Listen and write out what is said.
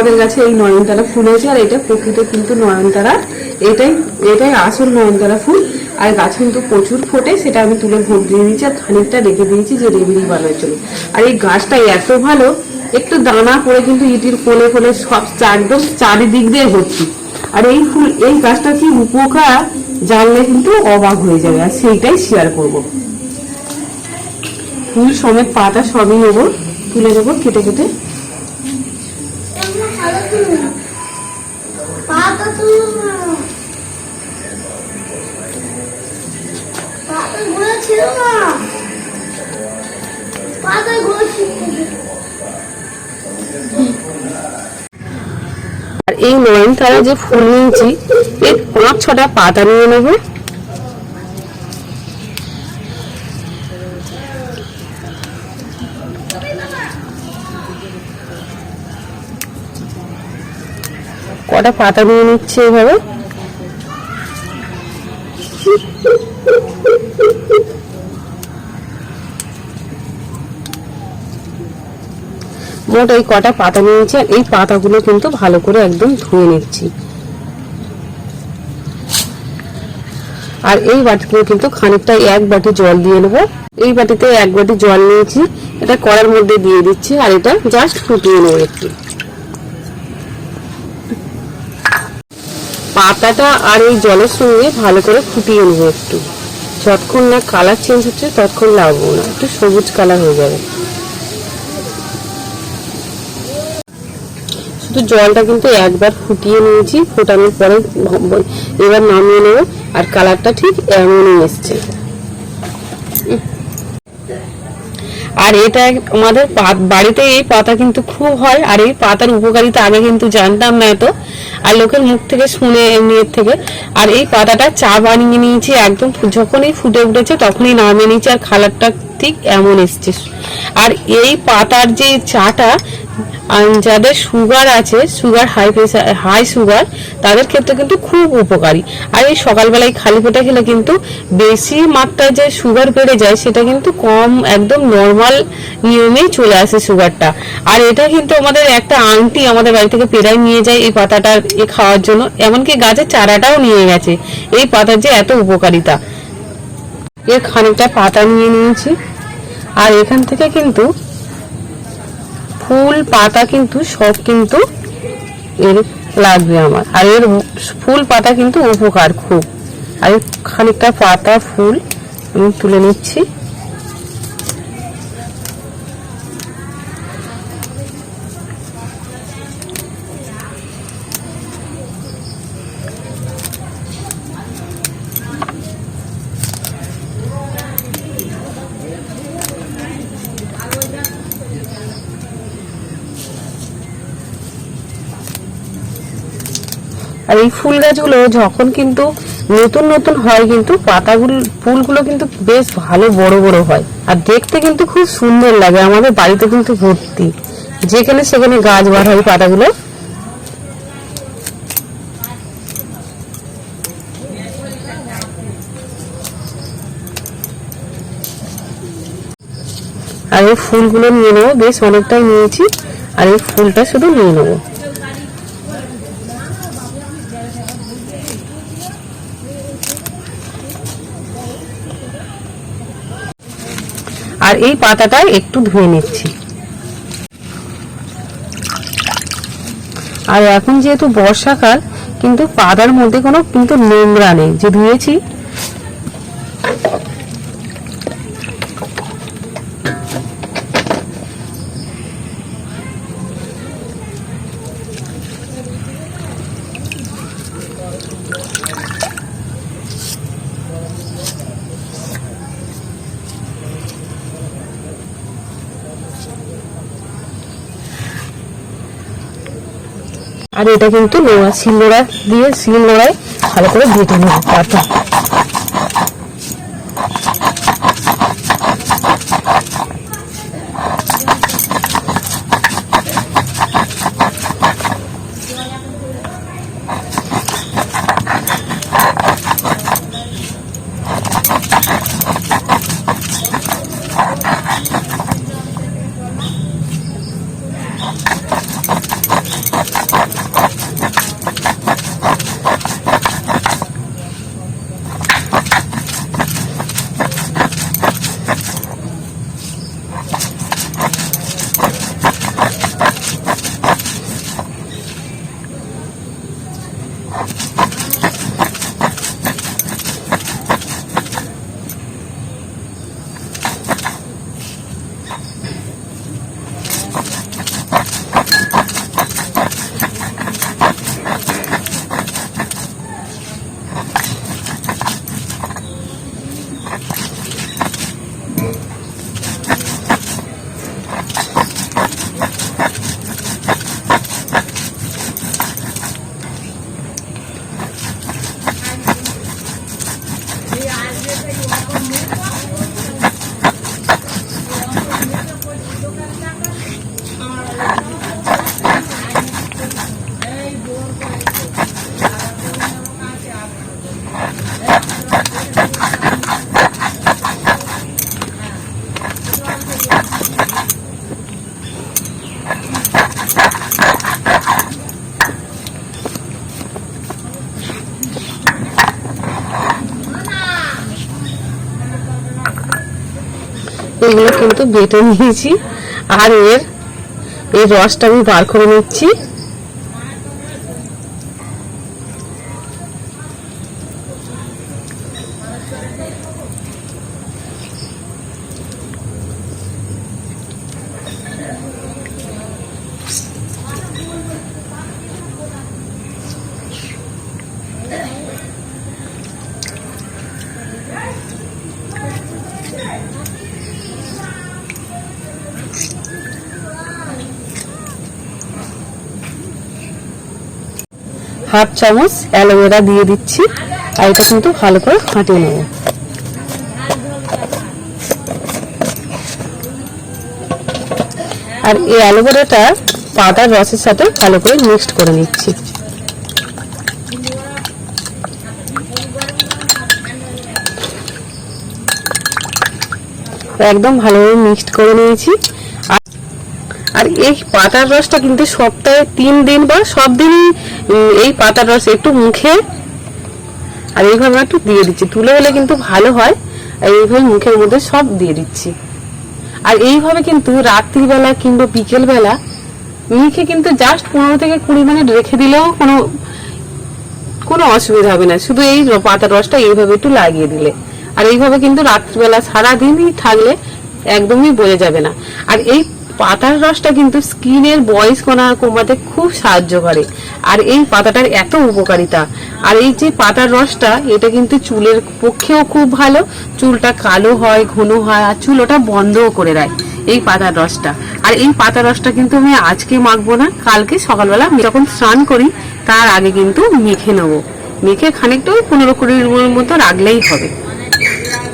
আমাদের কাছে এই নয়নতারা ফুল হয়েছে, আর এটা প্রকৃত কিন্তু নয়নতারা, এটাই আসল নয়নতারা ফুল। আর গাছ কিন্তু প্রচুর ফোটে, সেটা আমি তুলে ভোগ দিয়ে দিয়েছি, আর খানিকটা রেখে দিয়েছি যে রেবিড়ি বানানোর জন্য। আর এই গাছটা এত ভালো, একটু দানা পড়ে কিন্তু ইটির কোলে কোলে সব একদম চারিদিক দিয়ে ভর্তি। আর এই গাছটা কি উপকার জানলে কিন্তু অবাক হয়ে যাবে, আর সেইটাই শেয়ার করব। ফুল সমেত পাতা সবই নেবো, তুলে নেবো কেটে কেটে। আর এই নয়নতারা যে ফুল নিয়েছি, এর 5-6টা পাতা নিয়ে নেব। কটা পাতা নিয়ে নিচ্ছে এভাবে। মোট এই কটা পাতা নিয়েছি, আর এই পাতাগুলো কিন্তু ভালো করে একদম ধুয়ে নিচ্ছি। আর এই বাটিতে কিন্তু খানিকটা 1 বাটি জল দিয়ে নেবো। এই বাটিতে 1 বাটি জল নিয়েছি, এটা কড়ার মধ্যে দিয়ে দিচ্ছি, আর এটা জাস্ট ফুটিয়ে নেবো একটু। পাতাটা আর এই জলের সঙ্গে ভালো করে ফুটিয়ে নেবো একটু। যতক্ষণ না কালার চেঞ্জ হচ্ছে ততক্ষণ লাগবো না, একটু সবুজ কালার হয়ে যাবে। শুধু জলটা কিন্তু একবার ফুটিয়ে নিয়েছি, ফোটানোর পরে এবার নামিয়ে নেবো। আর কালারটা ঠিক এমনই এসছে। আর এটা আমাদের বাড়িতে এই পাতা কিন্তু খুব হয়, আর এই পাতার উপকারিতা আগে কিন্তু জানতাম না এত, আর লোকের মুখ থেকে শুনে এমনির থেকে। আর এই পাতাটা চা বানিয়ে নিয়েছি, একদম যখনই ফুটে উঠেছে তখনই নামিয়ে নিয়েছি, আর কালারটা ঠিক এমন এসছে। আর এই পাতার যে চাটা যাদের সুগার আছে, সুগার হাই সুগার, তাদের ক্ষেত্রে কিন্তু খুব উপকারী। আর এই সকালবেলায় খালি পেটে খেলে কিন্তু বেশি মাত্রায় যে সুগার বেড়ে যায় সেটা কিন্তু কম, একদম নর্মাল নিয়মেই চলে আসে সুগারটা। আর এটা কিন্তু আমাদের একটা আন্টি আমাদের বাড়ি থেকে পেরাই নিয়ে যায় এই পাতাটা খাওয়ার জন্য, এমনকি গাছের চারাটাও নিয়ে গেছে এই পাতার যে এত উপকারিতা। এর খানিকটা পাতা নিয়ে নিয়েছি, আর এখান থেকে কিন্তু ফুল পাতা কিন্তু সব কিন্তু এর লাগবে আমার। আর এর ফুল পাতা কিন্তু উপকার খুব। আর খানিকটা পাতা ফুল আমি তুলে নিচ্ছি। আর এই ফুল গাছগুলো যখন কিন্তু নতুন নতুন হয় কিন্তু পাতাগুলো ফুলগুলো কিন্তু বেশ ভালো বড় বড় হয়, আর দেখতে কিন্তু খুব সুন্দর লাগে। আমাদের বাড়িতে কিন্তু ভর্তি, যেখানে সেখানে গাছ বার হয় পাতাগুলো। আর এই ফুলগুলো নিয়ে নেবো, বেশ অনেকটাই নিয়েছি। আর এই ফুলটা শুধু নিয়ে নেবো। আর এই পাতাটা একটু ধুয়ে নিচ্ছি। আর এখন যেহেতু বর্ষাকাল, কিন্তু পাতার মধ্যে কোনো কিন্তু নোংরা নেই, যে ধুয়েছি। আর এটা কিন্তু শিলনোড়া দিয়ে শিলনোড়ায় ভালো করে বেটে নেব পাতা। এগুলো কিন্তু বেটে নিয়েছি, আর এর রসটা আমি বার করে নিচ্ছি। হাফ চামচ অ্যালোভেরা দিয়ে দিচ্ছি, আর এটা কিন্তু ভালো করে ফাটিয়ে নেব। আর এই অ্যালোভেরাটা পাতার রসের সাথে ভালো করে মিক্সড করে নিচ্ছি। একদম ভালোভাবে মিক্সড করে নিয়েছি। আর এই পাতার রসটা কিন্তু সপ্তাহে 3 দিন বা সব দিনই এই পাতার রস একটু মুখে আর এইভাবে একটু দিয়ে দিচ্ছি, তুলে হলে কিন্তু ভালো হয়। এইভাবে মুখের মধ্যে সব দিয়ে দিচ্ছি। আর এইভাবে কিন্তু রাত্রিবেলা কিংবা বিকেল বেলা মুখে কিন্তু জাস্ট 15 থেকে 20 মিনিট রেখে দিলেও কোনো অসুবিধা হবে না, শুধু এই পাতার রসটা এইভাবে একটু লাগিয়ে দিলে। আর এইভাবে কিন্তু রাত্রিবেলা সারাদিনই থাকলে একদমই বোঝা যাবে না। আর এই পাতার রসটা কিন্তু স্কিনের বয়স কমাতে খুব সাহায্য করে। আর এই পাতাটার এত উপকারিতা। আর এই যে পাতার রসটা, এটা কিন্তু চুলের পক্ষেও খুব ভালো, চুলটা কালো হয়, ঘন হয়, আর চুল ওটা বন্ধও করে দেয় এই পাতার রসটা। আর এই পাতার রসটা কিন্তু আমি আজকে মাখবো না, কালকে সকালবেলা যখন স্নান করি তার আগে কিন্তু মেখে নেবো। মেখে খানিকটা 15-20 মিনিটের মতো রাখলেই হবে।